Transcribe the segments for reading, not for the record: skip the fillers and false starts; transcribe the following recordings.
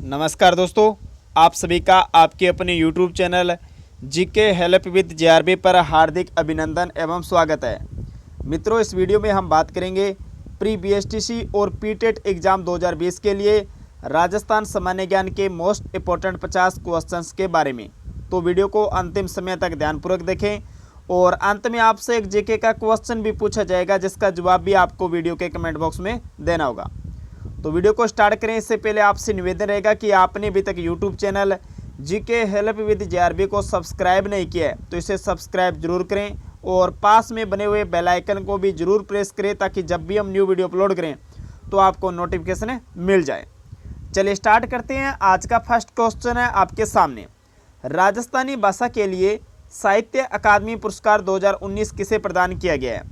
नमस्कार दोस्तों, आप सभी का आपके अपने YouTube channel GK help with जेआरबी पर हार्दिक अभिनंदन एवं स्वागत है। मित्रों, इस वीडियो में हम बात करेंगे प्री बीएसटीसी और पीटेट एग्ज़ाम 2020 के लिए राजस्थान सामान्य ज्ञान के मोस्ट इम्पोर्टेंट 50 क्वेश्चंस के बारे में। तो वीडियो को अंतिम समय तक ध्यानपूर्वक देखें और अंत में आपसे एक जीके का क्वेश्चन भी पूछा जाएगा, जिसका जवाब भी आपको वीडियो के कमेंट बॉक्स में देना होगा। तो वीडियो को स्टार्ट करें इससे पहले आपसे निवेदन रहेगा कि आपने अभी तक YouTube channel GK help with जेआरबी को सब्सक्राइब नहीं किया है तो इसे सब्सक्राइब जरूर करें और पास में बने हुए बेल आइकन को भी जरूर प्रेस करें, ताकि जब भी हम न्यू वीडियो अपलोड करें तो आपको नोटिफिकेशन मिल जाए। चलिए स्टार्ट करते हैं। आज का फर्स्ट क्वेश्चन है आपके सामने। राजस्थानी भाषा के लिए साहित्य अकादमी पुरस्कार 2019 किसे प्रदान किया गया है?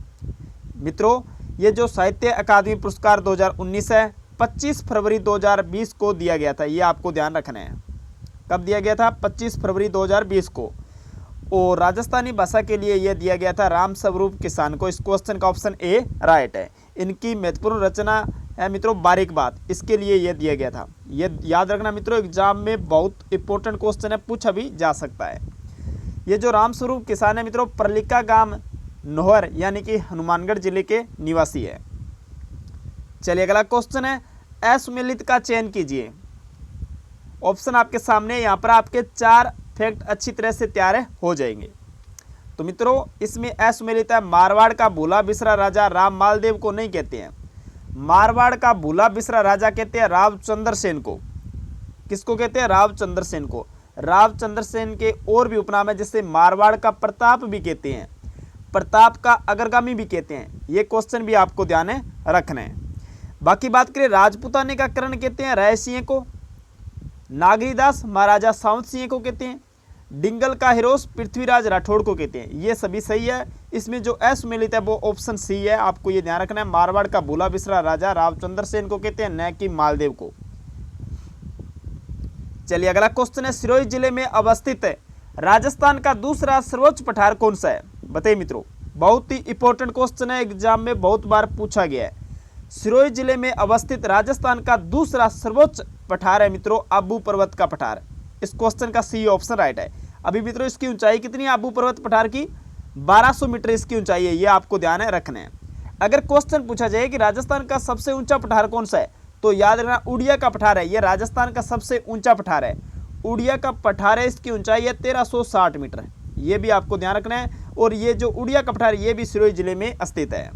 मित्रों, ये जो साहित्य अकादमी पुरस्कार 2019 है 25 फरवरी 2020 को दिया गया था। ये आपको ध्यान रखना है। कब दिया गया था? 25 फरवरी 2020 को। और राजस्थानी भाषा के लिए यह दिया गया था राम स्वरूप किसान को। इस क्वेश्चन का ऑप्शन ए राइट है। इनकी महत्वपूर्ण रचना है मित्रों बारीक बात, इसके लिए यह दिया गया था। ये याद रखना मित्रों, एग्जाम में बहुत इंपॉर्टेंट क्वेश्चन है, पूछा भी जा सकता है। ये जो राम स्वरूप किसान है मित्रों, परलिका गांव नोहर यानी कि हनुमानगढ़ जिले के निवासी है। चलिए अगला क्वेश्चन है, असुमेलित का चयन कीजिए। ऑप्शन आपके सामने, यहाँ पर आपके 4 फैक्ट अच्छी तरह से तैयार हो जाएंगे। तो मित्रों, इसमें असुमेलित है मारवाड़ का भूला बिसरा राजा राम मालदेव को नहीं कहते हैं। मारवाड़ का भूला बिसरा राजा कहते हैं रावचंद्र सेन को। किसको कहते हैं? रावचंद्र सेन को। रावचंद्र सेन के और भी उपनाम है, जिससे मारवाड़ का प्रताप भी कहते हैं, प्रताप का अग्रगामी भी कहते हैं। ये क्वेश्चन भी आपको ध्यान रखना है। बाकी बात करें, राजपूताने का करण कहते हैं राय सिंह को, नागरीदास महाराजा सावंत सिंह को कहते हैं, डिंगल का हिरोस पृथ्वीराज राठौड़ को कहते हैं। ये सभी सही है। इसमें जो असुमेलित है वो ऑप्शन सी है। आपको ये ध्यान रखना है, मारवाड़ का भूला बिसरा राजा रावचंद्र सेन को कहते हैं, न कि मालदेव को। चलिए अगला क्वेश्चन है, सिरोही जिले में अवस्थित है राजस्थान का दूसरा सर्वोच्च पठार कौन सा है? बताइए मित्रों, बहुत ही इंपॉर्टेंट क्वेश्चन है, एग्जाम में बहुत बार पूछा गया है। सिरोही जिले में अवस्थित राजस्थान का दूसरा सर्वोच्च पठार है मित्रों आबू पर्वत का पठार। इस क्वेश्चन का सी ऑप्शन राइट है। अभी मित्रों इसकी ऊंचाई कितनी है आबू पर्वत पठार की? 1200 मीटर इसकी ऊंचाई है। ये आपको ध्यान रखना है। अगर क्वेश्चन पूछा जाए कि राजस्थान का सबसे ऊंचा पठार कौन सा है, तो याद रखना उड़िया का पठार है। यह राजस्थान का सबसे ऊंचा पठार है, उड़िया का पठार है। इसकी ऊंचाई है 1360 मीटर। ये भी आपको ध्यान रखना है। और ये जो उड़िया का पठार ये भी सिरोही जिले में स्थित है।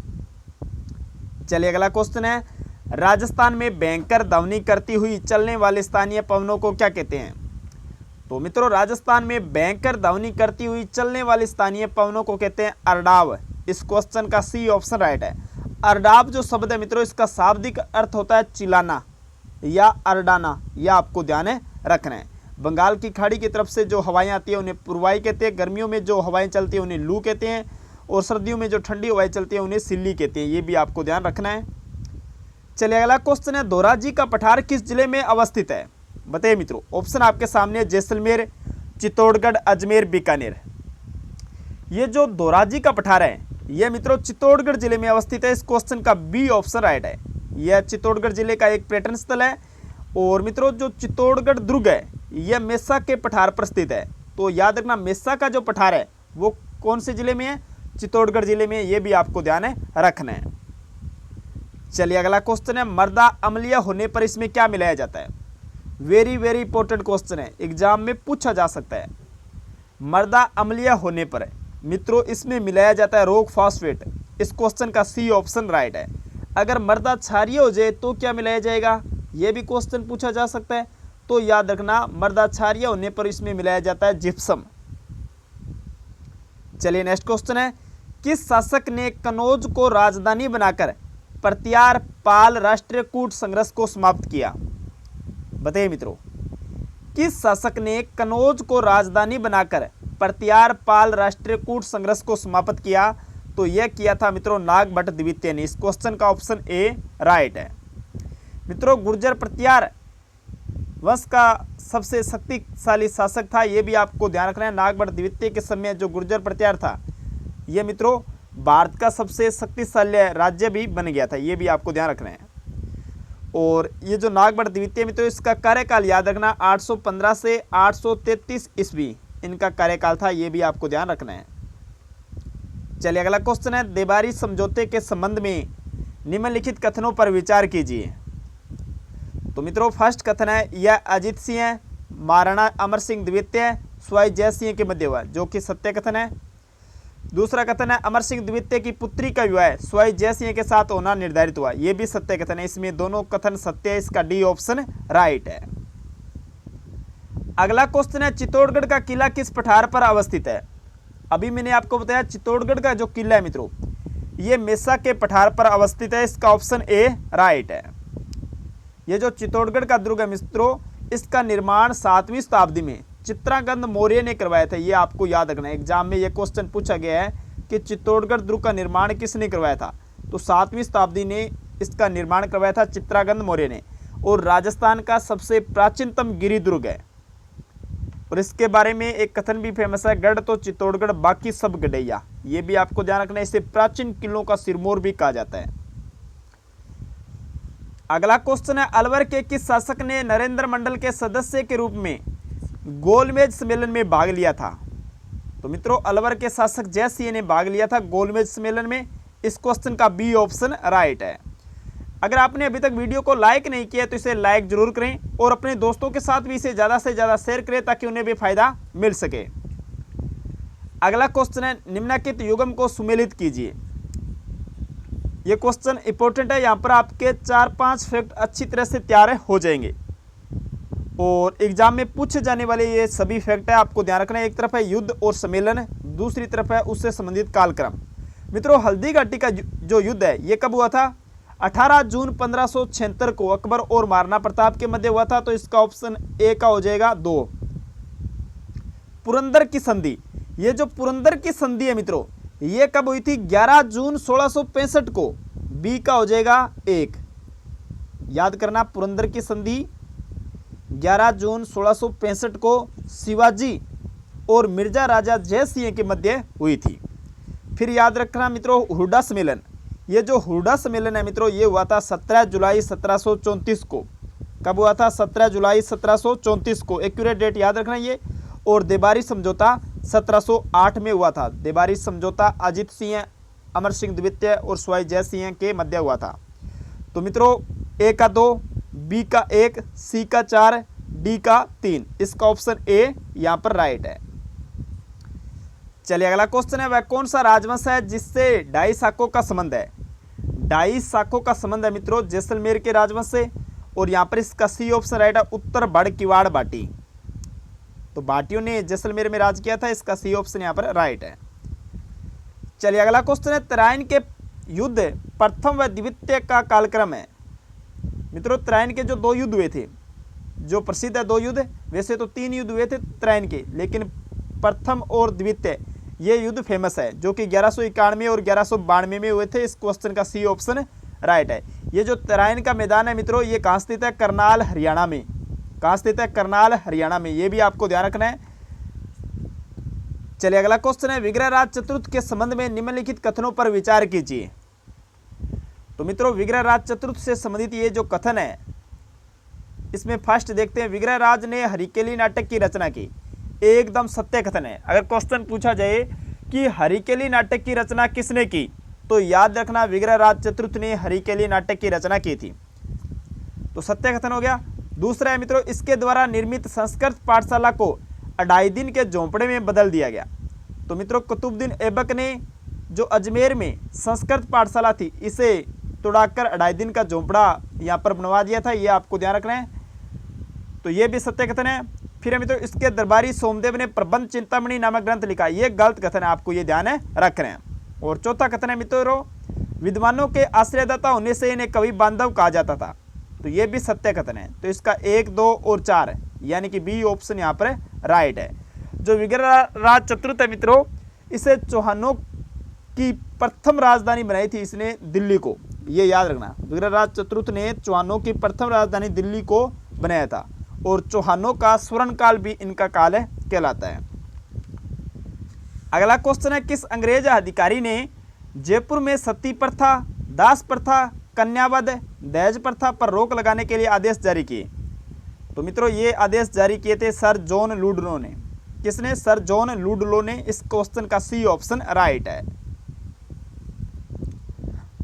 चलिए अगला क्वेश्चन है, राजस्थान में भयंकर ध्वनि करती हुई चलने वाले स्थानीय पवनों को क्या कहते हैं? तो मित्रों, राजस्थान में भयंकर ध्वनि करती हुई चलने वाले स्थानीय पवनों को कहते हैं अरडाव। इस क्वेश्चन का सी ऑप्शन राइट है। अरडाव जो शब्द है मित्रों, इसका शाब्दिक अर्थ होता है चिल्लाना या अरडाना। यह आपको ध्यान रखना है। बंगाल की खाड़ी की तरफ से जो हवाएं आती है उन्हें पूर्वाई कहते हैं। गर्मियों में जो हवाएं चलती है उन्हें लू कहते हैं। और सर्दियों में जो ठंडी हवाएं चलती है उन्हें सिल्ली कहते हैं। ये भी आपको ध्यान रखना है। चलिए अगला क्वेश्चन है, धोराजी का पठार किस जिले में अवस्थित है? बताइए मित्रों, ऑप्शन आपके सामने, जैसलमेर, चित्तौड़गढ़, अजमेर, बीकानेर। ये जो धोराजी का पठार है यह मित्रों चित्तौड़गढ़ जिले में अवस्थित है। इस क्वेश्चन का बी ऑप्शन राइट है। यह चित्तौड़गढ़ जिले का एक पर्यटन स्थल है। और मित्रों जो चित्तौड़गढ़ दुर्ग है यह मेसा के पठार पर स्थित है। तो याद रखना, मेसा का जो पठार है वो कौन से जिले में है? चित्तौड़गढ़ जिले में। यह भी आपको ध्यान रखना है। चलिए अगला क्वेश्चन है, मर्दा अम्लीय होने पर इसमें क्या मिलाया जाता है? वेरी वेरी इंपॉर्टेंट क्वेश्चन है, एग्जाम में पूछा जा सकता है। मर्दा अम्लीय होने पर मित्रों इसमें मिलाया जाता है रॉक फॉस्फेट। इस क्वेश्चन का सी ऑप्शन राइट है। अगर मर्दा क्षारीय हो जाए तो क्या मिलाया जाएगा? यह भी क्वेश्चन पूछा जा सकता है। तो याद रखना, मर्दा क्षारीय होने पर इसमें मिलाया जाता है जिप्सम। चलिए नेक्स्ट क्वेश्चन है, किस शासक ने कनौज को राजधानी बनाकर प्रत्यार पाल राष्ट्रीय कूट संघर्ष को समाप्त किया? बताइए मित्रों, किस शासक ने कनौज को राजधानी बनाकर प्रत्यार पाल राष्ट्रीय कूट संघर्ष को समाप्त किया? तो यह किया था मित्रों नागभट्ट द्वितीय ने। इस क्वेश्चन का ऑप्शन ए राइट है। मित्रों गुर्जर प्रत्यार वंश का सबसे शक्तिशाली शासक था। यह भी आपको ध्यान रखना है। नागभट्ट द्वितीय के समय जो गुर्जर प्रत्यार था यह मित्रों भारत का सबसे शक्तिशाली राज्य भी बन गया था। यह भी आपको ध्यान रखना है। और ये जो नागबड़ द्वितीय मित्रों, इसका कार्यकाल याद रखना 815 से 833 ईस्वी इनका कार्यकाल था, ये भी आपको ध्यान रखना है। चलिए अगला क्वेश्चन है, देबारी समझौते के संबंध में निम्नलिखित कथनों पर विचार कीजिए। तो मित्रों फर्स्ट कथन है, यह अजीत सिंह महाराणा अमर सिंह द्वितीय स्वाई जय सिंह के मध्य हुआ, जो कि सत्य कथन है। दूसरा कथन है, अमर सिंह द्वितीय की पुत्री का विवाह स्वाई जय सिंह के साथ होना निर्धारित हुआ, यह भी सत्य कथन है। इसमें दोनों कथन सत्य है, इसका डी ऑप्शन राइट है। अगला क्वेश्चन है, चित्तौड़गढ़ का किला किस पठार पर अवस्थित है। अभी मैंने आपको बताया चित्तौड़गढ़ का जो किला है मित्रों, ये मेसा के पठार पर अवस्थित है, इसका ऑप्शन ए राइट है। ये जो चित्तौड़गढ़ का दुर्ग है मित्रों, इसका निर्माण 7वीं शताब्दी में चित्रांगद मौर्य ने करवाया था, ये आपको याद रखना है। एग्जाम में ये क्वेश्चन पूछा गया है कि चित्तौड़गढ़ दुर्ग का निर्माण किसने करवाया था, तो 7वीं शताब्दी ने इसका निर्माण करवाया था चित्रांगद मौर्य ने, और राजस्थान का सबसे प्राचीनतम गिरी दुर्ग है। और इसके बारे में एक कथन भी फेमस है, गढ़ तो चित्तौड़गढ़ बाकी सब गढ़ैया, ये भी आपको ध्यान रखना है। इसे प्राचीन किलों का सिरमौर भी कहा जाता है। अगला क्वेश्चन है, अलवर के किस शासक ने नरेंद्र मंडल के सदस्य के रूप में गोलमेज सम्मेलन में भाग लिया था। तो मित्रों अलवर के शासक जय सिंह ने भाग लिया था गोलमेज सम्मेलन में, इस क्वेश्चन का बी ऑप्शन राइट है। अगर आपने अभी तक वीडियो को लाइक नहीं किया तो इसे लाइक जरूर करें और अपने दोस्तों के साथ भी इसे ज़्यादा से ज़्यादा शेयर करें ताकि उन्हें भी फायदा मिल सके। अगला क्वेश्चन है, निम्नलिखित युग्म को सुमेलित कीजिए। ये क्वेश्चन इंपॉर्टेंट है, यहाँ पर आपके 4-5 फैक्ट अच्छी तरह से तैयार हो जाएंगे और एग्जाम में पूछे जाने वाले ये सभी फैक्ट है, आपको ध्यान रखना है। एक तरफ है युद्ध और सम्मेलन, दूसरी तरफ है उससे संबंधित कालक्रम। मित्रों हल्दी घाटी का जो युद्ध है ये कब हुआ था, 18 जून 1576 को अकबर और महाराणा प्रताप के मध्य हुआ था, तो इसका ऑप्शन ए का हो जाएगा 2। पुरंदर की संधि, ये जो पुरंदर की संधि है मित्रों, ये कब हुई थी, 11 जून 1665 को, बी का हो जाएगा 1। याद करना, पुरंदर की संधि 11 जून 1665 को शिवाजी और मिर्जा राजा जय सिंह के मध्य हुई थी। फिर याद रखना मित्रों हुडा सम्मेलन, ये जो हुडा सम्मेलन है मित्रों ये हुआ था 17 जुलाई 1734 को। कब हुआ था, 17 जुलाई 1734 को, एक्यूरेट डेट याद रखना ये। और देबारी समझौता 1708 में हुआ था। देबारी समझौता अजीत सिंह अमर सिंह द्वितीय और स्वाई जय सिंह के मध्य हुआ था। तो मित्रों ए का 2, बी का 1, सी का 4, डी का 3, इसका ऑप्शन ए यहाँ पर राइट है। चलिए अगला क्वेश्चन है, वह कौन सा राजवंश है जिससे ढाई शाखों का संबंध है। ढाई शाखों का संबंध है मित्रों जैसलमेर के राजवंश से, और यहाँ पर इसका सी ऑप्शन राइट है, उत्तर बड़ किवाड़ बाटी। तो बाटियों ने जैसलमेर में राज किया था, इसका सी ऑप्शन यहाँ पर राइट है। चलिए अगला क्वेश्चन है, तराइन के युद्ध प्रथम व द्वितीय का कालक्रम है। मित्रों तराइन के जो 2 युद्ध हुए थे, जो प्रसिद्ध है 2 युद्ध, वैसे तो 3 युद्ध हुए थे तराइन के, लेकिन प्रथम और द्वितीय ये युद्ध फेमस है, जो कि 1191 और 1192 में हुए थे। इस क्वेश्चन का सी ऑप्शन राइट है। ये जो तराइन का मैदान है मित्रों ये कहाँ स्थित है, करनाल हरियाणा में। कहाँ स्थित है, करनाल हरियाणा में, ये भी आपको ध्यान रखना है। चलिए अगला क्वेश्चन है, विग्रहराज चतुर्थ के संबंध में निम्नलिखित कथनों पर विचार कीजिए। तो मित्रों विग्रहराज चतुर्थ से संबंधित ये जो कथन है, इसमें फर्स्ट देखते हैं, विग्रहराज ने हरिकेली नाटक की रचना की, एकदम सत्य कथन है। अगर क्वेश्चन पूछा जाए कि हरिकेली नाटक की रचना किसने की, तो याद रखना विग्रहराज चतुर्थ ने हरिकेली नाटक की रचना की थी, तो सत्य कथन हो गया। दूसरा है मित्रों, इसके द्वारा निर्मित संस्कृत पाठशाला को 2.5 दिन के झोंपड़े में बदल दिया गया। तो मित्रों कुतुबुद्दीन ऐबक ने जो अजमेर में संस्कृत पाठशाला थी, इसे तोड़ाकर 2.5 दिन का झोंपड़ा यहाँ पर बनवा दिया था, ये आपको ध्यान रखना है। तो ये भी सत्य कथन है। फिर मित्रों इसके दरबारी सोमदेव ने प्रबंध चिंतामणि नामक ग्रंथ लिखा, ये गलत कथन है, आपको ये ध्यान रखना है। और चौथा कथन है मित्रों, विद्वानों के आश्रयदाता होने से इन्हें कवि बांधव कहा जाता था, तो ये भी सत्य कथन है। तो इसका 1, 2 और 4 यानी कि बी ऑप्शन यहाँ पर राइट है। जो विग्रहराज चतुर्थ है मित्रों, इसे चौहानों की प्रथम राजधानी बनाई थी इसने दिल्ली को, ये याद रखना। विग्रहराज चतुर्थ ने चौहानों की प्रथम राजधानी दिल्ली को बनाया था, और चौहानों का स्वर्ण काल भी इनका काल है कहलाता है। अगला क्वेश्चन है, किस अंग्रेज अधिकारी ने जयपुर में सती प्रथा, दास प्रथा कन्यावध दहेज प्रथा पर रोक लगाने के लिए आदेश जारी किए। तो मित्रों ये आदेश जारी किए थे सर जॉन लुडलो ने। किसने? सर जॉन लुडलो ने। इस क्वेश्चन का सी ऑप्शन राइट है।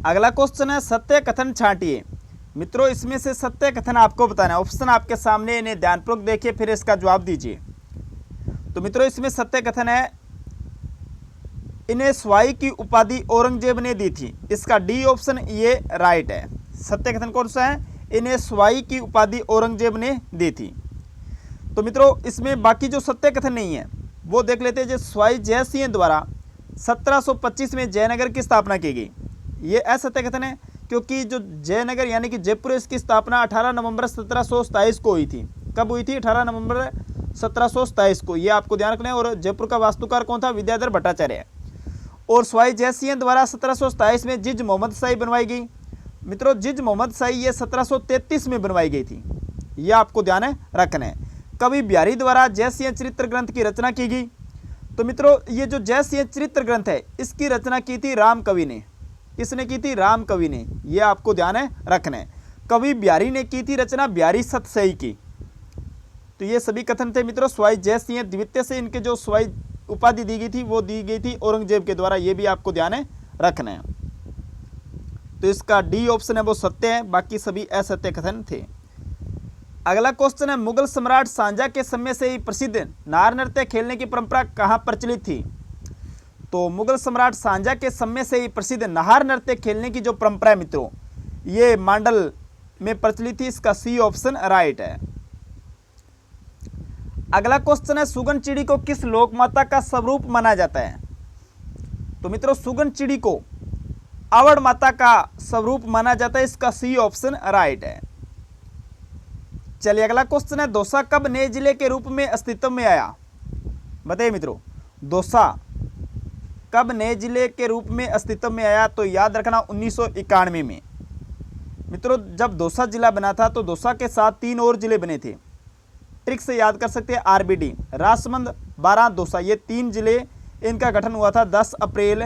अगला क्वेश्चन है सत्य कथन छांटिए। मित्रों इसमें से सत्य कथन आपको बताना है। ऑप्शन आपके सामने, इन्हें ध्यानपूर्वक देखिए फिर इसका जवाब दीजिए। तो मित्रों इसमें सत्य कथन है इन्हें स्वाई की उपाधि औरंगजेब ने दी थी। इसका डी ऑप्शन ये राइट है। सत्य कथन कौन सा है? इन्हें स्वाई की उपाधि औरंगजेब ने दी थी। तो मित्रों इसमें बाकी जो सत्य कथन नहीं है वो देख लेते हैं। जो स्वाई जय सिंह द्वारा 1725 में जयनगर की स्थापना की गई, ये असत्य कथन है, क्योंकि जो जयनगर यानी कि जयपुर, इसकी स्थापना 18 नवंबर 1727 को हुई थी। कब हुई थी? 18 नवंबर 1727 को। ये आपको ध्यान रखना है। और जयपुर का वास्तुकार कौन था? विद्याधर भट्टाचार्य। और स्वाई जय सिंह द्वारा 1727 में जिज मोहम्मद शाही बनवाई गई। मित्रों जिज मोहम्मद शाही ये 1733 में बनवाई गई थी। ये आपको ध्यान रखना है। कवि बिहारी द्वारा जय सिंह चरित्र ग्रंथ की रचना की गई। तो मित्रों ये जो जय सिंह चरित्र ग्रंथ है इसकी रचना की थी राम कवि ने। किसने की थी? राम कवि ने। ये आपको ध्यान रखना है। कवि बिहारी ने की थी रचना बिहारी सतसई की। तो ये सभी कथन थे मित्रों स्वाई जय सिंह द्वितीय से इनके जो स्वाई उपाधि दी गई थी वो दी गई थी औरंगजेब के द्वारा। ये भी आपको ध्यान रखना है। तो इसका डी ऑप्शन है वो सत्य है, बाकी सभी असत्य कथन थे। अगला क्वेश्चन है मुगल सम्राट शाहजहां के समय से ही प्रसिद्ध नार नृत्य खेलने की परंपरा कहाँ प्रचलित थी? तो मुगल सम्राट शाहजहां के समय से ही प्रसिद्ध नार नृत्य खेलने की जो परंपरा है मित्रों ये मांडल में प्रचलित थी। इसका सी ऑप्शन राइट है। अगला क्वेश्चन है सुगन चिड़ी को किस लोकमाता का स्वरूप माना जाता है? तो मित्रों सुगन चिड़ी को अवध माता का स्वरूप माना जाता है। इसका सी ऑप्शन राइट है। चलिए अगला क्वेश्चन है दौसा कब नए जिले के रूप में अस्तित्व में आया? बताइए मित्रों दौसा कब नए जिले के रूप में अस्तित्व में आया? तो याद रखना 1991 में। मित्रों जब दौसा जिला बना था तो दौसा के साथ 3 और जिले बने थे। ट्रिक से याद कर सकते हैं आरबीडी, राजसमंद, बारां, दौसा, ये 3 जिले इनका गठन हुआ था 10 अप्रैल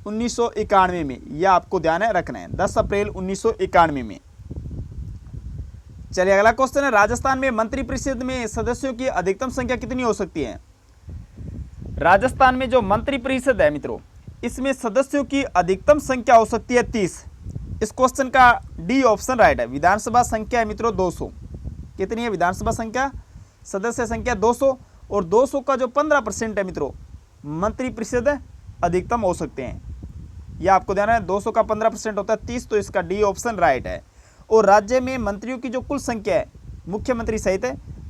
1991 में। यह आपको ध्यान रखना है 10 अप्रैल 1991 में। चलिए अगला क्वेश्चन है राजस्थान में मंत्रिपरिषद में सदस्यों की अधिकतम संख्या कितनी हो सकती है? राजस्थान में जो मंत्रिपरिषद है मित्रों इसमें सदस्यों की अधिकतम संख्या हो सकती है 30। इस क्वेश्चन का डी ऑप्शन राइट है। विधानसभा संख्या है मित्रों 200। कितनी है विधानसभा संख्या? सदस्य संख्या 200। और 200 का जो 15% है मित्रों मंत्रिपरिषद अधिकतम हो सकते हैं। यह आपको ध्यान है 200 का 15% होता है 30। तो इसका डी ऑप्शन राइट है। और राज्य में मंत्रियों की जो कुल संख्या है मुख्यमंत्री सहित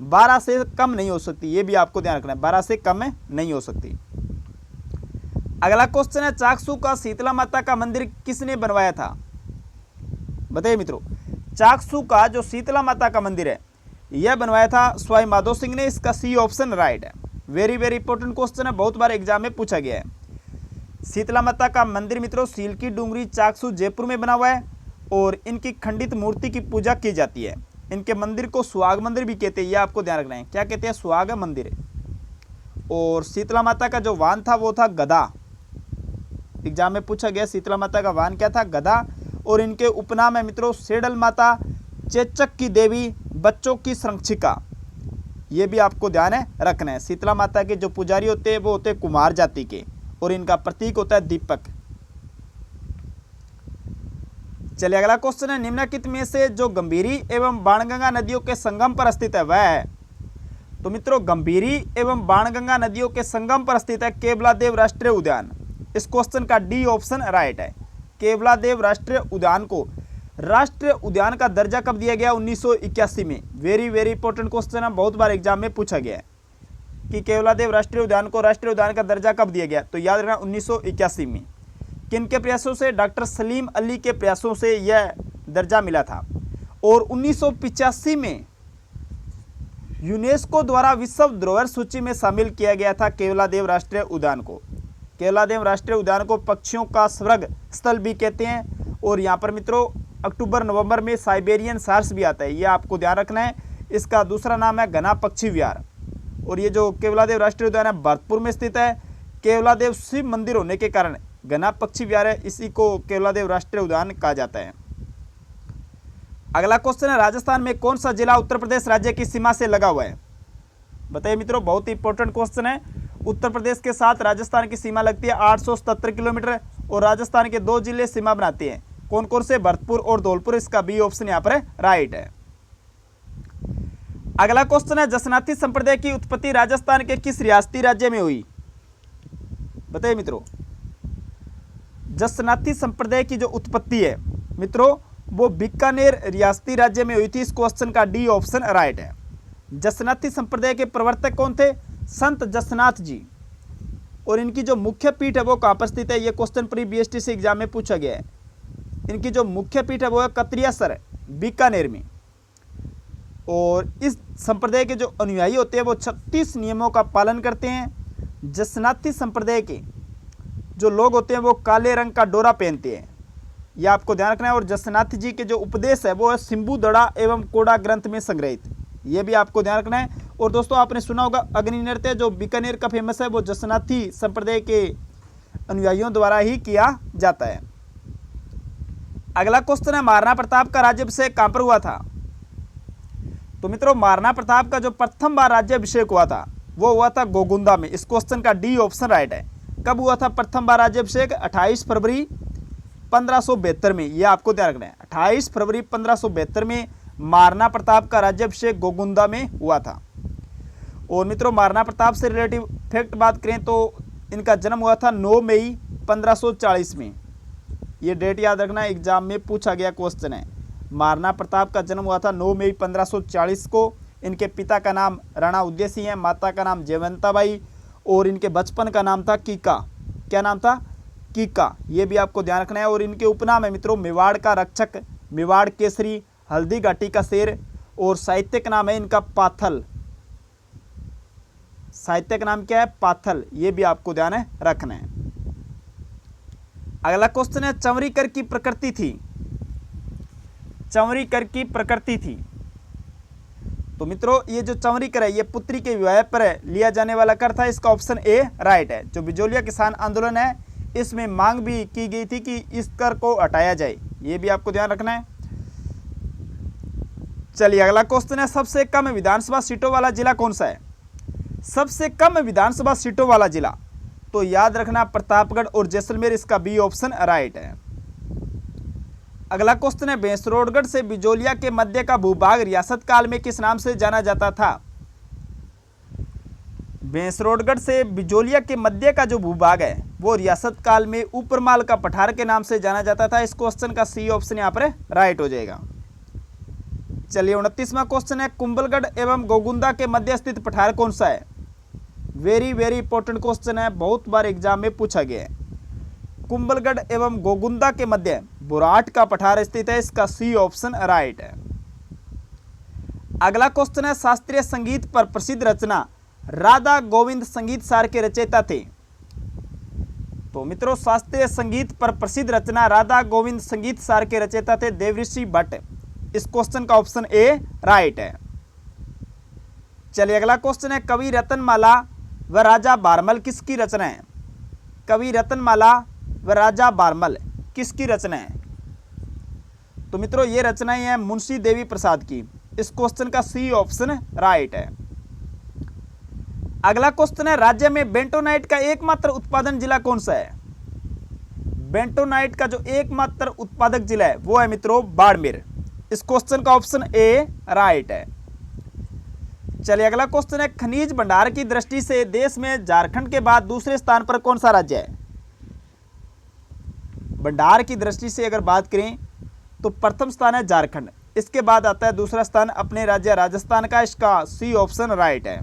12 से कम नहीं हो सकती। ये भी आपको ध्यान रखना है 12 से कम नहीं हो सकती। अगला क्वेश्चन है चाकसू का शीतला माता का मंदिर किसने बनवाया था? बताइए मित्रों चाकसू का जो शीतला माता का मंदिर है यह बनवाया था स्वाई माधो सिंह ने। इसका सी ऑप्शन राइट है। वेरी वेरी इंपॉर्टेंट क्वेश्चन है, बहुत बार एग्जाम में पूछा गया है। शीतला माता का मंदिर मित्रों सील की डूंगरी चाकसू जयपुर में बना हुआ है और इनकी खंडित मूर्ति की पूजा की जाती है। इनके मंदिर को सुहाग मंदिर भी कहते हैं। यह आपको ध्यान रखना है। क्या कहते हैं? सुहाग मंदिर। और शीतला माता का जो वाहन था वो था गदा। एग्जाम में पूछा गया शीतला माता का वाहन क्या था? गदा। और इनके उपनाम है मित्रों सेडल माता, चेचक की देवी, बच्चों की संरक्षिका। ये भी आपको ध्यान रखना है। शीतला माता के जो पुजारी होते हैं वो होते हैं कुमार जाति के और इनका प्रतीक होता है दीपक। चलिए अगला क्वेश्चन है निम्नलिखित में से जो गंभीरी एवं बाणगंगा नदियों के संगम पर स्थित है वह है? तो मित्रों गंभीरी एवं बाणगंगा नदियों के संगम पर स्थित है केवलादेव राष्ट्रीय उद्यान। इस क्वेश्चन का डी ऑप्शन राइट है। केवलादेव राष्ट्रीय उद्यान को राष्ट्रीय उद्यान का दर्जा कब दिया गया? 1981 में। वेरी वेरी इंपॉर्टेंट क्वेश्चन है, बहुत बार एग्जाम में पूछा गया है कि केवलादेव राष्ट्रीय उद्यान को राष्ट्रीय उद्यान का दर्जा कब दिया गया? तो याद रखना 1981 में। किनके प्रयासों से? डॉक्टर सलीम अली के प्रयासों से यह दर्जा मिला था। और 1985 में यूनेस्को द्वारा विश्व धरोहर सूची में शामिल किया गया था केवलादेव राष्ट्रीय उद्यान को। केवलादेव राष्ट्रीय उद्यान को पक्षियों का स्वर्ग स्थल भी कहते हैं। और यहाँ पर मित्रों अक्टूबर नवंबर में साइबेरियन सार्स भी आता है। यह आपको ध्यान रखना है। इसका दूसरा नाम है घना पक्षी विहार। और ये जो केवलादेव राष्ट्रीय उद्यान है भरतपुर में स्थित है। केवलादेव शिव मंदिर होने के कारण घना पक्षी अभयारण्य, इसी को केवलादेव राष्ट्रीय उद्यान कहा जाता है। अगला क्वेश्चन है, राजस्थान में कौन सा जिला उत्तर प्रदेश राज्य की सीमा से लगा हुआ है? बताइए मित्रों, बहुत ही इंपॉर्टेंट क्वेश्चन है। उत्तर प्रदेश के साथ राजस्थान की सीमा लगती है 877 किलोमीटर और राजस्थान के 2 जिले सीमा बनाते हैं। कौन कौन से? भरतपुर और धौलपुर। इसका बी ऑप्शन यहाँ पर राइट है। अगला क्वेश्चन है, जसनाती संप्रदाय की उत्पत्ति राजस्थान के किस रियासती राज्य में हुई? बताइए मित्रों, जसनाती संप्रदाय की जो उत्पत्ति है मित्रों वो बीकानेर रियासती राज्य में हुई थी। इस क्वेश्चन का डी ऑप्शन राइट है। जसनाती संप्रदाय के प्रवर्तक कौन थे? संत जसनाथ जी। और इनकी जो मुख्य पीठ है वो कहाँ पर स्थित है? ये क्वेश्चन प्री बीएसटीसी एग्जाम में पूछा गया है। इनकी जो मुख्य पीठ है वो है कतरियासर, बीकानेर में। और इस संप्रदाय के जो अनुयायी होते हैं वो 36 नियमों का पालन करते हैं। जसनाती संप्रदाय के जो लोग होते हैं वो काले रंग का डोरा पहनते हैं, यह आपको ध्यान रखना है। और जसनाथ जी के जो उपदेश है वो है सिंबू दड़ा एवं कोड़ा ग्रंथ में संग्रहित, ये भी आपको ध्यान रखना है। और दोस्तों आपने सुना होगा अग्नि नृत्य जो बीकानेर का फेमस है वो जसनाथी संप्रदाय के अनुयायियों द्वारा ही किया जाता है। अगला क्वेश्चन है, महाराणा प्रताप का राज्याभिषेक कहां पर हुआ था? तो मित्रों महाराणा प्रताप का जो प्रथम बार राज्याभिषेक हुआ था वो हुआ था गोगुंदा में। इस क्वेश्चन का डी ऑप्शन राइट है। कब हुआ था प्रथम बार राज्याभिषेक? 28 फरवरी 1572 में, यह आपको ध्यान रखना है। 28 फरवरी 1572 में महाराणा प्रताप का राज्याभिषेक गोगुंदा में हुआ था। और मित्रों महाराणा प्रताप से रिलेटिव फैक्ट बात करें तो इनका जन्म हुआ था 9 मई 1540 में। ये डेट याद रखना, एग्जाम में पूछा गया क्वेश्चन है। महाराणा प्रताप का जन्म हुआ था 9 मई 1540 को। इनके पिता का नाम राणा उदय सिंह है, माता का नाम जयवंताबाई और इनके बचपन का नाम था कीका। क्या नाम था? कीका। ये भी आपको ध्यान रखना है। और इनके उपनाम है मित्रों मेवाड़ का रक्षक, मेवाड़ केसरी, हल्दी घाटी का शेर और साहित्यिक नाम है इनका पाथल। साहित्यिक नाम क्या है? पाथल। ये भी आपको ध्यान है रखना है। अगला क्वेश्चन है, चंवरीकर की प्रकृति थी। चंवरीकर की प्रकृति थी। तो मित्रों ये जो चंवरीकर है ये पुत्री के विवाह पर लिया जाने वाला कर था। इसका ऑप्शन ए राइट है। जो बिजोलिया किसान आंदोलन है इसमें मांग भी की गई थी कि इस कर को हटाया जाए, ये भी आपको ध्यान रखना है। चलिए अगला क्वेश्चन है, सबसे कम विधानसभा सीटों वाला जिला कौन सा है? सबसे कम विधानसभा सीटों वाला जिला, तो याद रखना प्रतापगढ़ और जैसलमेर। इसका बी ऑप्शन राइट है। अगला क्वेश्चन है, भैंसरोडगढ़ से बिजोलिया के मध्य का भूभाग रियासत काल में किस नाम से जाना जाता था? भैंसरोडगढ़ से बिजोलिया के मध्य का जो भूभाग है वो रियासत काल में ऊपरमाल का पठार के नाम से जाना जाता था। इस क्वेश्चन का सी ऑप्शन यहाँ पर राइट हो जाएगा। चलिए 29वां क्वेश्चन है, कुंभलगढ़ एवं गोगुंदा के मध्य स्थित पठार कौन सा है? वेरी वेरी इंपॉर्टेंट क्वेश्चन है, बहुत बार एग्जाम में पूछा गया है। कुंभलगढ़ एवं गोगुंदा के मध्य बुराट का पठार स्थित है। इसका सी ऑप्शन राइट है। अगला क्वेश्चन है, शास्त्रीय संगीत पर प्रसिद्ध रचना राधा गोविंद संगीत सार के रचयिता थे। तो मित्रों शास्त्रीय संगीत पर प्रसिद्ध रचना राधा गोविंद संगीत सार के रचयिता थे देवऋषि भट्ट। इस क्वेश्चन का ऑप्शन ए राइट है। चलिए अगला क्वेश्चन है, कवि रतनमाला व राजा बारमल किसकी रचना है? कवि रतनमाला व राजा बारमल किसकी रचना है? तो मित्रों ये रचनाएं हैं मुंशी देवी प्रसाद की। इस क्वेश्चन का सी ऑप्शन राइट है। अगला क्वेश्चन है, राज्य में बेंटोनाइट का एकमात्र उत्पादन जिला कौन सा है? बेंटोनाइट का जो एकमात्र उत्पादक जिला है वो है मित्रों बाड़मेर। इस क्वेश्चन का ऑप्शन ए राइट है। चलिए अगला क्वेश्चन है, खनिज भंडार की दृष्टि से देश में झारखंड के बाद दूसरे स्थान पर कौन सा राज्य है? भंडार की दृष्टि से अगर बात करें तो प्रथम स्थान है झारखंड, इसके बाद आता है दूसरा स्थान अपने राज्य राजस्थान का। इसका सी ऑप्शन राइट है।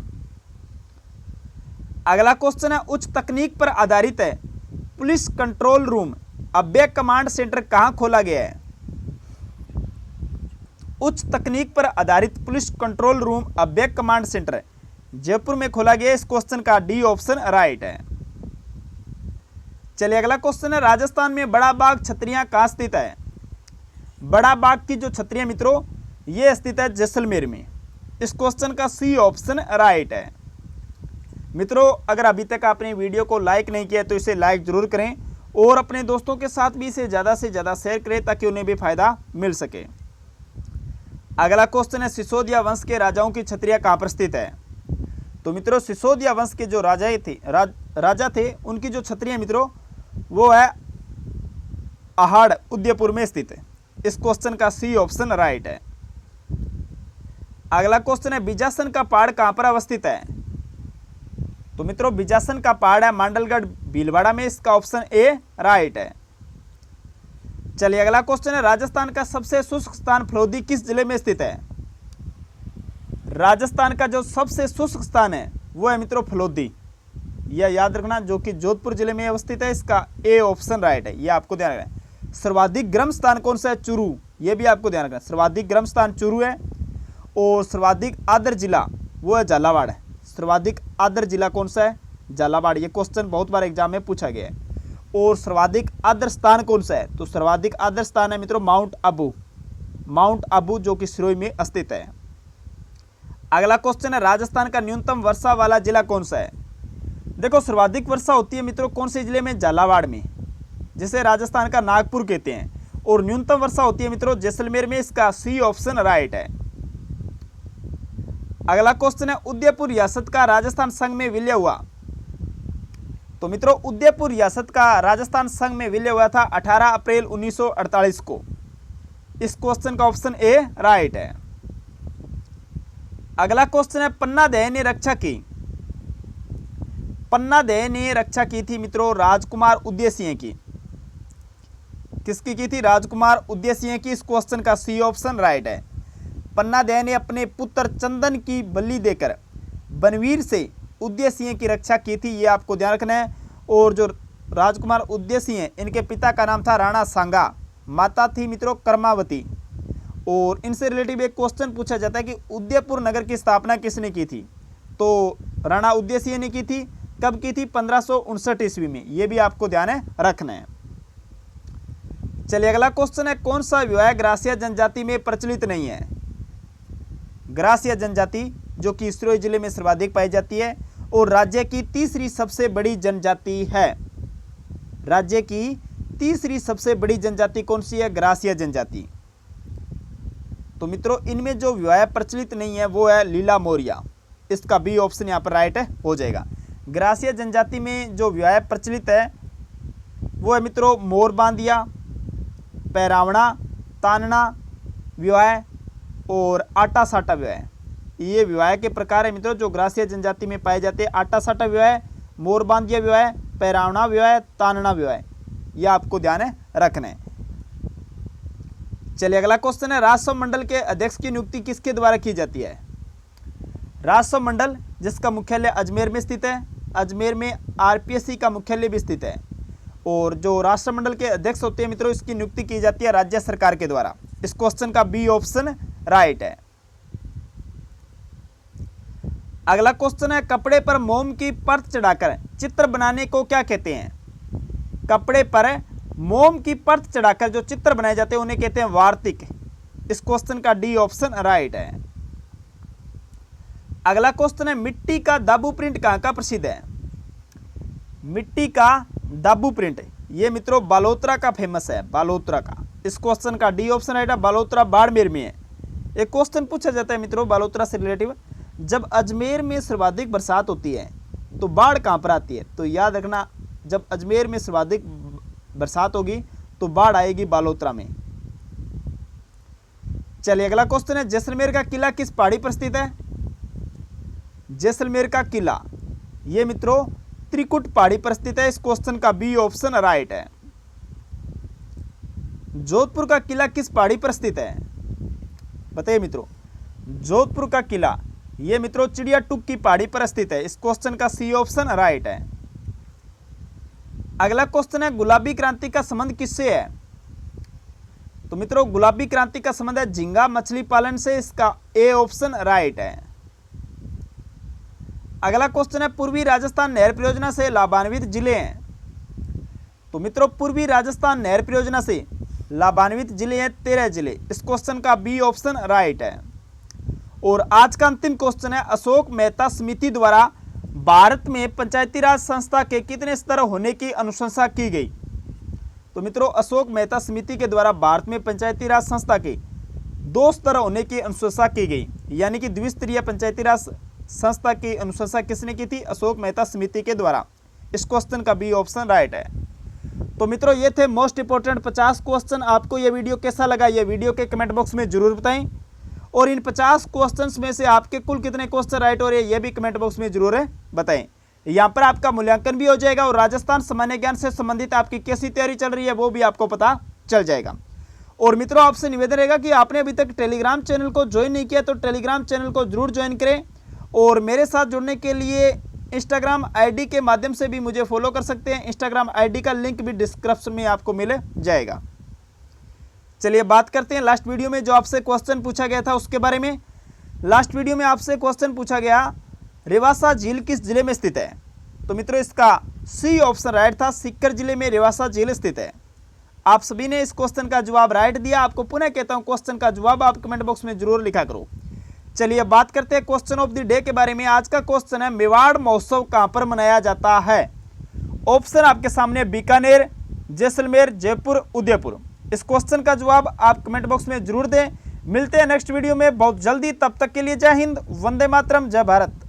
अगला क्वेश्चन है, उच्च तकनीक पर आधारित है पुलिस कंट्रोल रूम अव्यय कमांड सेंटर कहां खोला गया है? उच्च तकनीक पर आधारित पुलिस कंट्रोल रूम अव्यय कमांड सेंटर जयपुर में खोला गया। इस क्वेश्चन का डी ऑप्शन राइट है। चलिए अगला क्वेश्चन है, राजस्थान में बड़ा बाग छतरियां कहां स्थित है? बड़ा बाग की जो छतरियां मित्रों ये स्थित है जैसलमेर में। इस क्वेश्चन का सी ऑप्शन राइट है। मित्रों अगर अभी तक आपने वीडियो को लाइक नहीं किया तो इसे लाइक जरूर करें और अपने दोस्तों के साथ भी इसे ज़्यादा से ज़्यादा शेयर करें ताकि उन्हें भी फायदा मिल सके। अगला क्वेश्चन है, सिसोदिया वंश के राजाओं की छत्रियां कहाँ पर स्थित है? तो मित्रों सिसोदिया वंश के जो राजा थे उनकी जो छत्रियां मित्रों वो है अहाड़ उदयपुर में स्थित है। इस क्वेश्चन का सी ऑप्शन राइट है। अगला क्वेश्चन है, बिजासन का पहाड़ कहां पर अवस्थित है? तो मित्रों बिजासन का पहाड़ है मांडलगढ़ भीलवाड़ा में। इसका ऑप्शन ए राइट है। चलिए अगला क्वेश्चन है, राजस्थान का सबसे शुष्क स्थान फलोदी किस जिले में स्थित है? राजस्थान का जो सबसे शुष्क स्थान है वो है मित्रों फलोदी, यह याद रखना, जो कि जोधपुर जिले में अवस्थित है। इसका ए ऑप्शन राइट है, यह आपको ध्यान रखना है। सर्वाधिक गर्म स्थान कौन सा है? चूरू, यह भी आपको ध्यान रखना है। सर्वाधिक गर्म स्थान चूरू है। और सर्वाधिक आर्द्र जिला वो है झालावाड़ है। सर्वाधिक आर्द्र जिला कौन सा है? झालावाड़। ये क्वेश्चन बहुत बार एग्जाम में पूछा गया है। और सर्वाधिक आर्द्र स्थान कौन सा है? तो सर्वाधिक आर्द्र स्थान है मित्रों माउंट आबू। माउंट आबू जो कि सिरोही में स्थित है। अगला क्वेश्चन है, राजस्थान का न्यूनतम वर्षा वाला जिला कौन सा है? देखो सर्वाधिक वर्षा होती है मित्रों कौन से जिले में? झालावाड़ में, जिसे राजस्थान का नागपुर कहते हैं। और न्यूनतम वर्षा होती है मित्रों जैसलमेर में। इसका सी ऑप्शन राइट है। अगला क्वेश्चन है, उदयपुर रियासत का राजस्थान संघ में विलय हुआ? तो मित्रों उदयपुर रियासत का राजस्थान संघ में विलय हुआ था 18 अप्रैल 1948 को। इस क्वेश्चन का ऑप्शन ए राइट है। अगला क्वेश्चन है, पन्नादह ने रक्षा की? पन्नादह ने रक्षा की थी मित्रों राजकुमार उदय सिंह की। किसकी की थी? राजकुमार उदय सिंह की। इस क्वेश्चन का सी ऑप्शन राइट है। पन्नादह ने अपने पुत्र चंदन की बलि देकर बनवीर से उदय सिंह की रक्षा की थी, ये आपको ध्यान रखना है। और जो राजकुमार उदय सिंह इनके पिता का नाम था राणा सांगा, माता थी मित्रों कर्मावती। और इनसे रिलेटिव एक क्वेश्चन पूछा जाता है कि उदयपुर नगर की स्थापना किसने की थी? तो राणा उदय सिंह ने की थी। कब की थी? 1559 ईस्वी में। यह भी आपको ध्यान है रखना है। चलिए अगला क्वेश्चन है, कौन सा विवाह ग्रासिया जनजाति में प्रचलित नहीं है? ग्रासिया जनजाति जो कि सिरोही जिले में सर्वाधिक पाई जाती है और राज्य की तीसरी सबसे बड़ी जनजाति है। राज्य की तीसरी सबसे बड़ी जनजाति कौन सी है? ग्रासिया जनजाति। तो मित्रों इनमें जो विवाह प्रचलित नहीं है वो है लीला मोरिया। इसका बी ऑप्शन यहाँ पर राइट है हो जाएगा। ग्रासिया जनजाति में जो विवाह प्रचलित है वो है मित्रों मोर बांधिया, पैरावणा, तानना विवाह और आटा साटा विवाह। ये विवाह के प्रकार है मित्रों जो ग्रासिया जनजाति में पाए जाते हैं। आटा साटा विवाह, मोर बांधिया विवाह, पैरावणा विवाह, तानना विवाह। यह आपको ध्यान है रखना है। चलिए अगला क्वेश्चन है, राजस्व मंडल के अध्यक्ष की नियुक्ति किसके द्वारा की जाती है? राजस्व मंडल जिसका मुख्यालय अजमेर में स्थित है। अजमेर में आरपीएससी का मुख्यालय भी स्थित है। और जो राष्ट्रमंडल के अध्यक्ष होते हैं मित्रों इसकी नियुक्ति की जाती है राज्य सरकार के द्वारा। इस क्वेश्चन का बी ऑप्शन राइट है। अगला क्वेश्चन है, कपड़े पर मोम की परत चढ़ाकर चित्र बनाने को क्या कहते हैं? कपड़े पर मोम की परत चढ़ाकर जो चित्र बनाए जाते हैं उन्हें कहते हैं वार्तिक। इस क्वेश्चन का डी ऑप्शन राइट है। अगला क्वेश्चन है, मिट्टी का दाबू प्रिंट कहां का प्रसिद्ध है? मिट्टी का दाबू प्रिंट ये मित्रों बालोतरा का फेमस है, बालोतरा का। इस क्वेश्चन का डी ऑप्शन राइट है। बालोतरा बाड़मेर में है। एक क्वेश्चन पूछा जाता है मित्रों बालोतरा से रिलेटिव, जब अजमेर में सर्वाधिक बरसात होती है तो बाढ़ कहां पर आती है? तो याद रखना जब अजमेर में सर्वाधिक बरसात होगी तो बाढ़ आएगी बालोतरा में। चलिए अगला क्वेश्चन है, जैसलमेर का किला किस पहाड़ी पर स्थित है? जैसलमेर का किला ये मित्रों त्रिकुट पहाड़ी पर स्थित है। इस क्वेश्चन का बी ऑप्शन राइट है। जोधपुर का किला किस पहाड़ी पर स्थित है? बताइए मित्रों। जोधपुर का किला ये मित्रों चिड़िया टूक की पहाड़ी पर स्थित है। इस क्वेश्चन का सी ऑप्शन राइट है। अगला क्वेश्चन है, गुलाबी क्रांति का संबंध किससे है? तो मित्रों गुलाबी क्रांति का संबंध है झींगा मछली पालन से। इसका ए ऑप्शन राइट है। अगला क्वेश्चन है, पूर्वी राजस्थान नहर परियोजना से लाभान्वित जिले हैं। तो मित्रों पूर्वी राजस्थान नहर परियोजना से लाभान्वित जिले हैं 13 जिले। इस क्वेश्चन का बी ऑप्शन राइट है। और आज का अंतिम क्वेश्चन है, अशोक मेहता समिति द्वारा भारत में पंचायती राज संस्था के कितने स्तर होने की अनुशंसा की गई? तो मित्रों, अशोक मेहता समिति के द्वारा भारत में पंचायती राज संस्था के 2 स्तर होने की अनुशंसा की गई, यानी कि द्विस्तरीय पंचायती राज संस्था की अनुशंसा किसने की थी? अशोक मेहता समिति के द्वारा। इस क्वेश्चन का बी ऑप्शन राइट है। तो मित्रों, ये थे मोस्ट इंपोर्टेंट 50 क्वेश्चन। आपको ये वीडियो कैसा लगा, ये वीडियो के कमेंट बॉक्स में जरूर बताएं, और इन 50 क्वेश्चंस में से आपके कुल कितने क्वेश्चन राइट हो रहे हैं ये भी कमेंट बॉक्स में जरूर बताएं। यहाँ पर आपका मूल्यांकन भी हो जाएगा और राजस्थान सामान्य ज्ञान से संबंधित आपकी कैसी तैयारी चल रही है वो भी आपको पता चल जाएगा। और मित्रों, आपसे निवेदन रहेगा कि आपने अभी तक टेलीग्राम चैनल को ज्वाइन नहीं किया तो टेलीग्राम चैनल को जरूर ज्वाइन करें, और मेरे साथ जुड़ने के लिए इंस्टाग्राम आईडी के माध्यम से भी मुझे फॉलो कर सकते हैं। इंस्टाग्राम आईडी का लिंक भी डिस्क्रिप्शन में आपको मिल जाएगा। चलिए बात करते हैं लास्ट वीडियो में जो आपसे क्वेश्चन पूछा गया था उसके बारे में। लास्ट वीडियो में आपसे क्वेश्चन पूछा गया, रेवासा झील किस जिले में स्थित है? तो मित्रों, इसका सी ऑप्शन राइट था, सीकर जिले में रेवासा झील स्थित है। आप सभी ने इस क्वेश्चन का जवाब राइट दिया। आपको पुनः कहता हूं, क्वेश्चन का जवाब आप कमेंट बॉक्स में जरूर लिखा करो। चलिए बात करते हैं क्वेश्चन ऑफ द डे के बारे में। आज का क्वेश्चन है, मेवाड़ महोत्सव कहां पर मनाया जाता है? ऑप्शन आपके सामने बीकानेर, जैसलमेर, जयपुर, उदयपुर। इस क्वेश्चन का जवाब आप कमेंट बॉक्स में जरूर दें। मिलते हैं नेक्स्ट वीडियो में बहुत जल्दी, तब तक के लिए जय हिंद, वंदे मातरम, जय भारत।